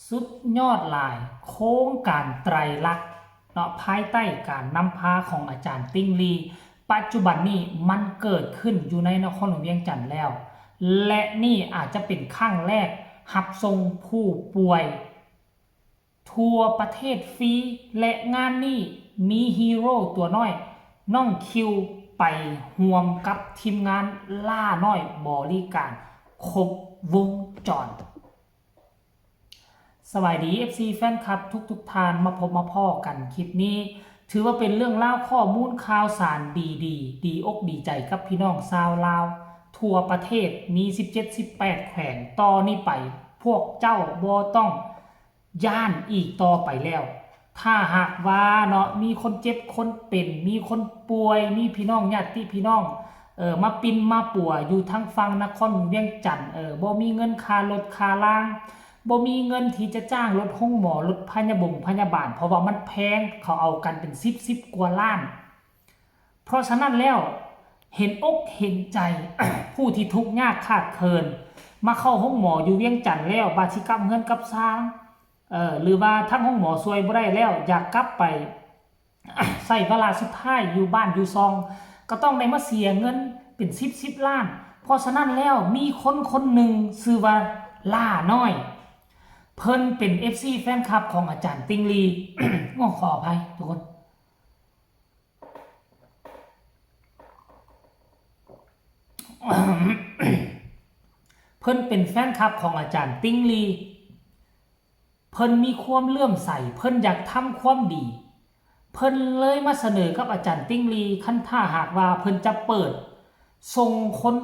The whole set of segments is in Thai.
สุดยอดหลายโค้งการไตรลักษณ์เนาะภายใต้การนำพาของอาจารย์ติ้งลีปัจจุบันนี้มันเกิดขึ้นอยู่ในนครหลวงเวียงจันทร์แล้วและนี่อาจจะเป็นครั้งแรกรับส่งผู้ป่วยทั่วประเทศฟรีและงานนี้มีฮีโร่ตัวน้อยน้องคิวไปร่วมกับทีมงานล่าน้อยบริการครบวงจรสวัสดี FC แฟนคลับทุกท่านมาพบมาพ่อกันคลิปนี้ถือว่าเป็นเรื่องเล่าข้อมูลข่าวสารดีอกดีใจกับพี่น้องชาวลาวทั่วประเทศมี 17-18 แขวงต่อนี้ไปพวกเจ้าบ่ต้องย่านอีกต่อไปแล้วถ้าหากว่าเนาะมีคนเจ็บคนเป็นมีคนป่วยมีพี่น้องญาติพี่น้องมาปินมาป่วยอยู่ทั้งฝั่งนครเวียงจันทน์บ่มีเงินค่ารถค่าล่างบ่มีเงินที่จะจ้างรถห้องหมอรถพยาบาลเพราะว่ามันแพงเขาเอากันเป็น10กว่าล้านเพราะฉะนั้นแล้วเห็นอกเห็นใจ ผู้ที่ทุกข์ยากขาดเคินมาเข้าห้องหมออยู่เวียงจันทน์แล้วบาสิกลับเงินกับซางหรือว่าทั้งห้องหมอซวยบ่ได้แล้วอยากกลับไป ใส่เวลาสุดท้ายอยู่บ้านอยู่ซองก็ต้องได้มาเสียเงินเป็น10ล้านเพราะฉะนั้นแล้วมีคนหนึ่งชื่อว่าล่าน้อยเพิ่นเป็น FC แฟนคลับของอาจารย์ติงลี ขออภัยทุกคนเพิ่นเป็นแฟนคลับของอาจารย์ติงลีเพิ่นมีความเลื่อมใสเพิ่นอยากทำความดีเพิ่นเลยมาเสนอกับอาจารย์ติ้งลีคันถ้าหากว่าเพิ่นจะเปิดส่งคน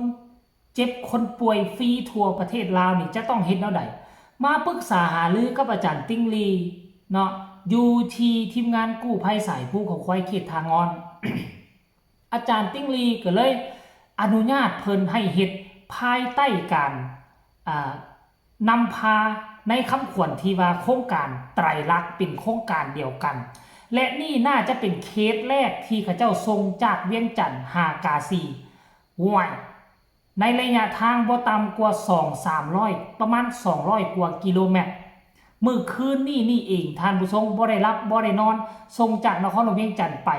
เจ็บคนป่วยฟรีทั่วประเทศลาวนี่จะต้องเฮ็ดแนวใดมาปรึกษาหารือกับอาจารย์ติ้งลีเนาะอยู่ที่ทีมงานกู้ภัยสายผู้เขาควายเขตทางงอน อาจารย์ติ้งลีก็เลยอนุญาตเพิ่นให้เฮ็ดภายใต้การนำพาในคำขวัญที่ว่าโครงการไตรลักษณ์เป็นโครงการเดียวกันและนี่น่าจะเป็นเคสแรกที่ข้าเจ้าส่งจากเวียงจันทน์หากาซีห่วยในระยะทางบ่ต่ำกว่า 2-300 ประมาณ200กว่ากิโลเมตรมื้อคืนนี่เองท่านผู้ชมบ่ได้รับบ่ได้นอนส่งจากนครหลวงเวียงจันทน์ไป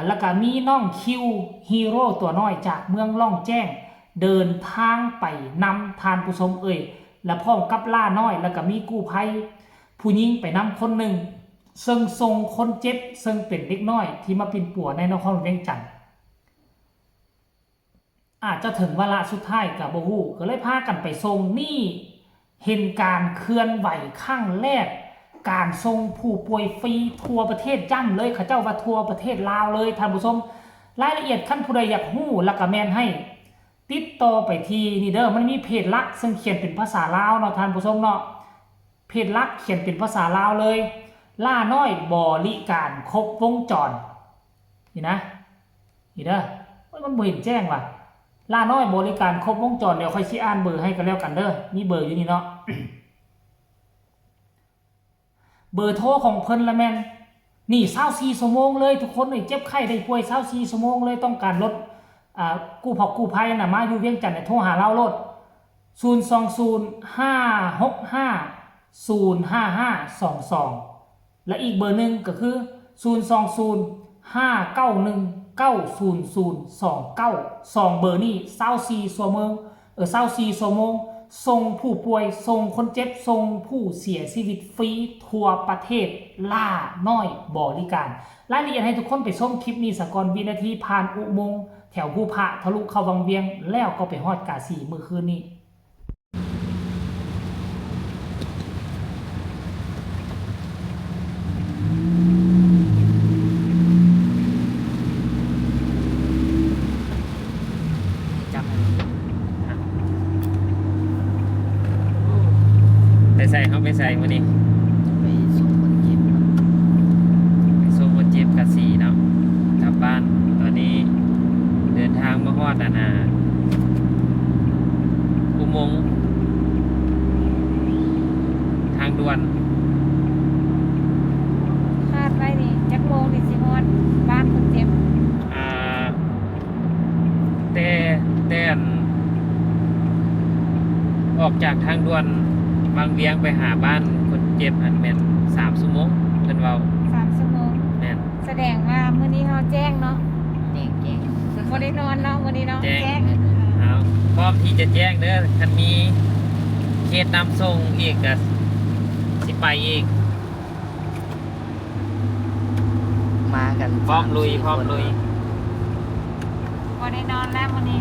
แล้วก็มีน้องคิวฮีโร่ตัวน้อยจากเมืองล่องแจ้งเดินทางไปนำท่านผู้ชมและพร้อมกับล่าน้อยแล้วก็มีกู้ภัยผู้หญิงไปนำคนหนึ่งซึ่งส่งคนเจ็บซึ่งเป็นเด็กน้อยที่มาปินป่วยในนครเวียงจันทน์อาจจะถึงเวลาสุดท้ายกับบ่ฮู้ก็เลยพากันไปส่งนี่เห็นการเคลื่อนไหวครั้งแรกการส่งผู้ป่วยฟรีทั่วประเทศย่ำเลยเขาเจ้าว่าทั่วประเทศลาวเลยท่านผู้ชมรายละเอียดขั้นผู้ใดอยากฮู้แล้วก็แม่นให้ติดต่อไปที่นี่เด้อมันมีเพจลักซึ่งเขียนเป็นภาษาลาวเนาะท่านผู้ชมเนาะเพจลักเขียนเป็นภาษาลาวเลยล่าน้อยบริการครบวงจรนี่นะนี่เด้อมันบ่เห็นแจ้งว่ะล่าน้อยบริการครบวงจรเดี๋ยวค่อยสิอ่านเบอร์ให้กันแล้วกันเด้อมีเบอร์อยู่นี่เนาะ เบอร์โทรของเพิ่นละแม่นนี่24ชั่วโมงเลยทุกคนเจ็บไข้ได้ป่วย24ชั่วโมงเลยต้องการรถกู้ภัยน่ะมาอยู่เวียงจันทน์โทรหาเราโลด020-565-05522และอีกเบอร์หนึ่งก็คือ020-591-90029 2เบอร์นี้24ชั่วโมง24ชั่วโมงส่งผู้ป่วยส่งคนเจ็บส่งผู้เสียชีวิตฟรีทั่วประเทศล่าน้อยบริการรายละเอียดให้ทุกคนไปชมคลิปนี้สักก่อนวินาทีผ่านอุโมงค์แถวภูพระทะลุเข้าวังเวียงแล้วก็ไปฮอดกาสีมื้อคืนนี้ใส่เขาไปใส่มื้อนี้ไปส่งคนเจ็บครับไปส่งคนเจ็บกะสีเนาะกลับบ้านตอนนี้เดินทางมาฮอดอุโมงค์ทางด่วนคาดไว้นี่จักโมงนี่สิฮอดบ้านคนเจ็บแต่ออกจากทางด่วน บางเวียงไปหาบ้านคนเจ็บหันแม่น3 ชั่วโมงเพิ่นเว้า 3 ชั่วโมง แม่น แสดงว่ามื้อนี้เฮาแจ้งเนาะ แจ้ง บ่ได้นอนเนาะมื้อนี้เนาะ แจ้งเอาพร้อมที่จะแจ้งเด้อคันมีเคสนำส่งอีกก็สิไปอีก มากัน พร้อมลุย 3-4 พร้อม คน ลุย บ่ได้นอนแล้วมื้อนี้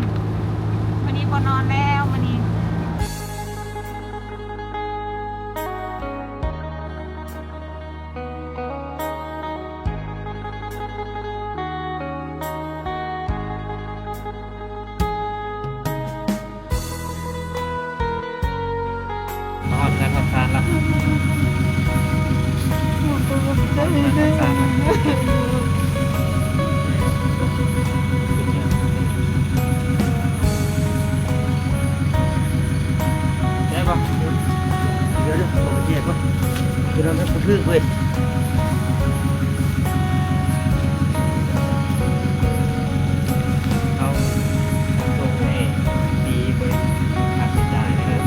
บ่นอนแล้วมื้อนี้ นอนกันทับทานละได้ปะ เดี๋ยวผมไปเจ็บก่อนคือเราไม่พูดถึงเว้ย เอาส่งให้ดีเบิร์ค่าใช้จ่ายนะครับ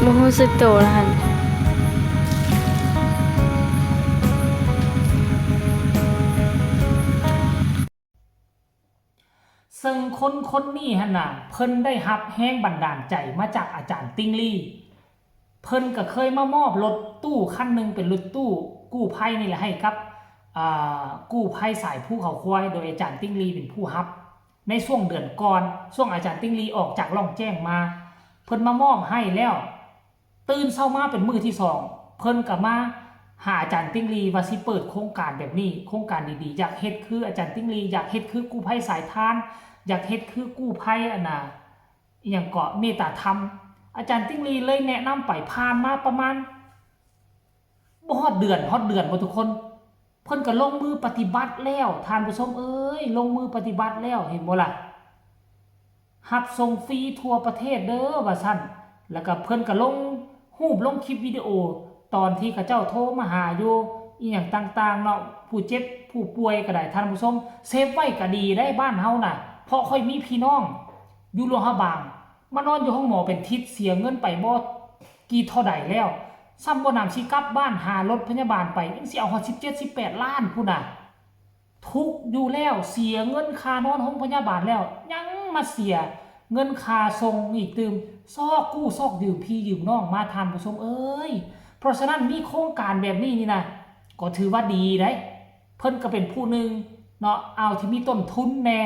บ่รู้สึกโตแล้วหั่น ซึ่งคนนี้หั่นน่ะเพิ่นได้รับแรงบันดาลใจมาจากอาจารย์ติ้งลี่เพิ่นก็เคยมามอบรถตู้คันหนึงเป็นรถตู้กู้ภัยนี่แหละให้กับกู้ภัยสายภูเขาควายโดยอาจารย์ติ้งลี่เป็นผู้รับในช่วงเดือนก่อนช่วงอาจารย์ติ้งลี่ออกจากล่องแจ้งมาเพิ่นมามอบให้แล้วตื่นเช้ามาเป็นมื้อที่สองเพิ่นก็มาหาอาจารย์ติ้งลี่ว่าสิเปิดโครงการแบบนี้โครงการดีๆอยากเฮ็ดคืออาจารย์ติ้งลี่อยากเฮ็ดคือกู้ภัยสายทานอยากเฮ็ดคือกู้ภัยอหยังเกาะเมตตาธรรมอาจารย์ติ้งลี่เลยแนะนำไปผ่านมาประมาณบ่ฮอดเดือนบ่ทุกคนเพิ่นก็ลงมือปฏิบัติแล้วท่านผู้ชมเอ้ยลงมือปฏิบัติแล้วเห็นบ่ล่ะรับส่งฟรีทั่วประเทศเด้อว่าซั่นแล้วก็เพิ่นก็ลงรูปลงคลิปวิดีโอตอนที่เขาเจ้าโทรมาหาอยู่อีหยังต่างๆเนาะผู้เจ็บผู้ป่วยก็ได้ท่านผู้ชมเซฟไว้ก็ดีได้บ้านเฮาน่ะเพราะค่อยมีพี่น้องอยู่โรงพยาบาลมานอนอยู่ห้องหมอเป็นทิศเสียเงินไปบ่กี่เท่าใดแล้วซ้ำบ่นำสิกลับบ้านหารถพยาบาลไปยังสิเอาฮอด17-18 ล้านพุ่นน่ะทุกอยู่แล้วเสียเงินค่านอนห้องพยาบาลแล้วยังมาเสียเงินค่าส่งอีกตืมซอกกู้ซอกยืมพี่ยืมน้องมาทานผู้ชมเอ้ยเพราะฉะนั้นมีโครงการแบบนี้นี่นะก็ถือว่าดีได้เพิ่นก็เป็นผู้หนึ่งเนาะเอาที่มีต้นทุนแน่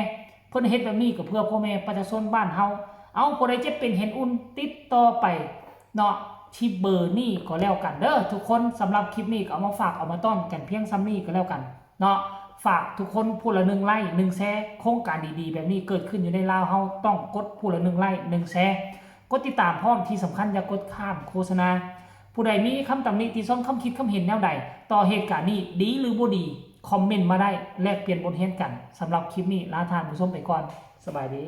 เพิ่นเฮ็ดแบบนี้ก็เพื่อพ่อแม่ประชาชนบ้านเฮาเอาผู้ใดเจ็บเป็นเห็นอุ่นติดต่อไปเนาะที่เบอร์นี่ก็แล้วกันเด้อทุกคนสำหรับคลิปนี้ก็เอามาฝากเอามาต้อนกันเพียงซ้ำนี้ก็แล้วกันเนาะฝากทุกคนผู้ละ1 ไลค์1 แชร์โครงการดีๆแบบนี้เกิดขึ้นอยู่ในลาวเฮาต้องกดผู้ละ1 ไลค์1 แชร์กดติดตามพร้อมที่สำคัญอย่ากดข้ามโฆษณาผู้ใดมีคำตำหนิติชมคำคิดคำเห็นแนวใดต่อเหตุการณ์นี้ดีหรือบ่ดีคอมเมนต์มาได้แลกเปลี่ยนบทเรียนกันสำหรับคลิปนี้ลาท่านผู้ชมไปก่อนสบายดี